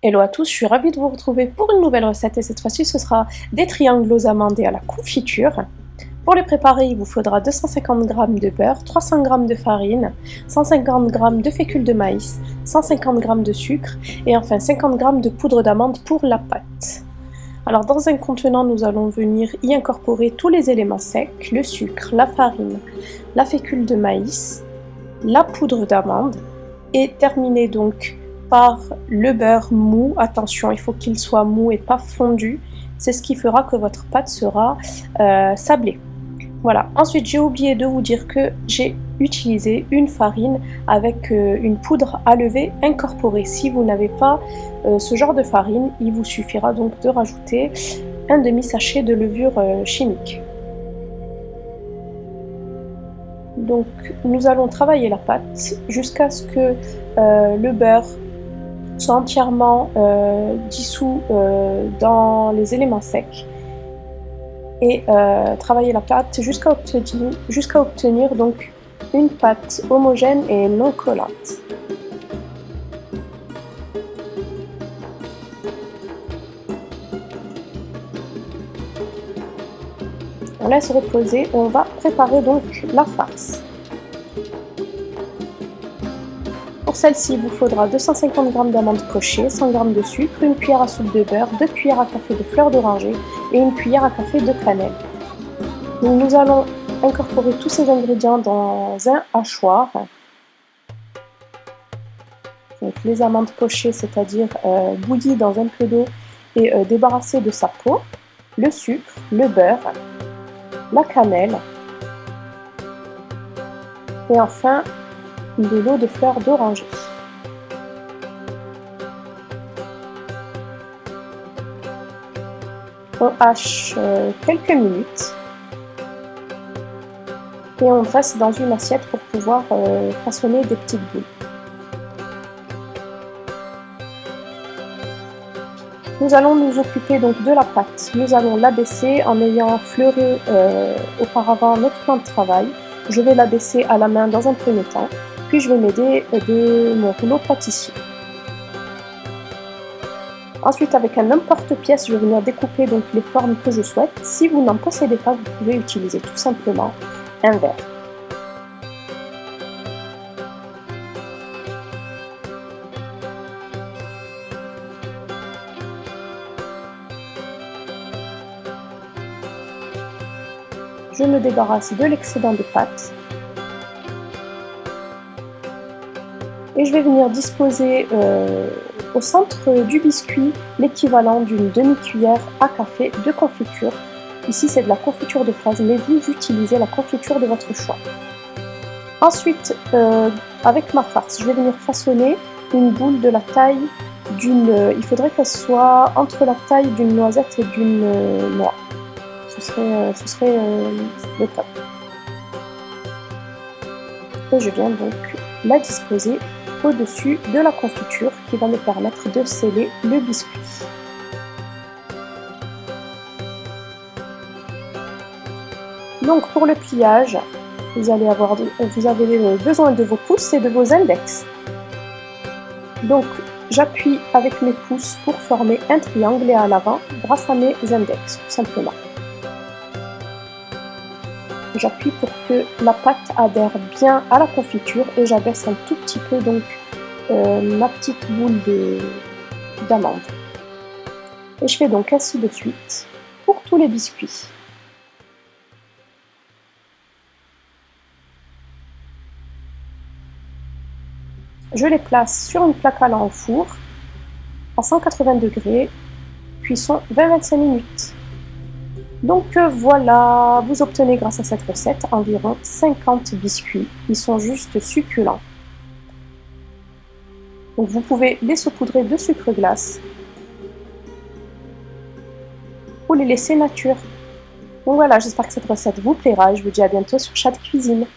Hello à tous, je suis ravie de vous retrouver pour une nouvelle recette et cette fois-ci ce sera des triangles aux amandes et à la confiture. Pour les préparer, il vous faudra 250 g de beurre, 300 g de farine, 150 g de fécule de maïs, 150 g de sucre et enfin 50 g de poudre d'amande pour la pâte. Alors dans un contenant, nous allons venir y incorporer tous les éléments secs, le sucre, la farine, la fécule de maïs, la poudre d'amande et terminer donc par le beurre mou. Attention, il faut qu'il soit mou et pas fondu, c'est ce qui fera que votre pâte sera sablée. Voilà. Ensuite, j'ai oublié de vous dire que j'ai utilisé une farine avec une poudre à lever incorporée. Si vous n'avez pas ce genre de farine, il vous suffira donc de rajouter un demi-sachet de levure chimique. Donc nous allons travailler la pâte jusqu'à ce que le beurre soit entièrement dissous dans les éléments secs et travailler la pâte jusqu'à obtenir donc une pâte homogène et non collante. On laisse reposer et on va préparer donc la farce. Pour celle-ci, il vous faudra 250 g d'amandes pochées, 100 g de sucre, une cuillère à soupe de beurre, 2 cuillères à café de fleur d'oranger et une cuillère à café de cannelle. Donc nous allons incorporer tous ces ingrédients dans un hachoir. Donc les amandes pochées, c'est-à-dire bouillies dans un peu d'eau et débarrassées de sa peau, le sucre, le beurre, la cannelle et enfin de l'eau de fleur d'oranger. On hache quelques minutes et on dresse dans une assiette pour pouvoir façonner des petites boules. Nous allons nous occuper donc de la pâte. Nous allons l'abaisser en ayant fleuré auparavant notre plan de travail. Je vais l'abaisser à la main dans un premier temps, puis je vais m'aider de mon rouleau pâtissier. Ensuite, avec un emporte-pièce, je vais venir découper donc les formes que je souhaite. Si vous n'en possédez pas, vous pouvez utiliser tout simplement un verre. Je me débarrasse de l'excédent de pâte et je vais venir disposer au centre du biscuit l'équivalent d'une demi-cuillère à café de confiture. Ici c'est de la confiture de fraises, mais vous utilisez la confiture de votre choix. Ensuite, avec ma farce, je vais venir façonner une boule de la taille d'une... il faudrait qu'elle soit entre la taille d'une noisette et d'une noix. Ce serait le top. Et je viens donc la disposer au-dessus de la confiture qui va me permettre de sceller le biscuit. Donc pour le pliage, vous avez besoin de vos pouces et de vos index. Donc j'appuie avec mes pouces pour former un triangle et à l'avant grâce à mes index, tout simplement. J'appuie pour que la pâte adhère bien à la confiture et j'abaisse un tout petit peu donc ma petite boule d'amande. Et je fais donc ainsi de suite pour tous les biscuits. Je les place sur une plaque allant au four à 180 degrés, cuisson 20-25 minutes. Donc voilà, vous obtenez grâce à cette recette environ 50 biscuits. Ils sont juste succulents. Donc vous pouvez les saupoudrer de sucre glace ou les laisser nature. Donc voilà, j'espère que cette recette vous plaira et je vous dis à bientôt sur Chat Cuisine.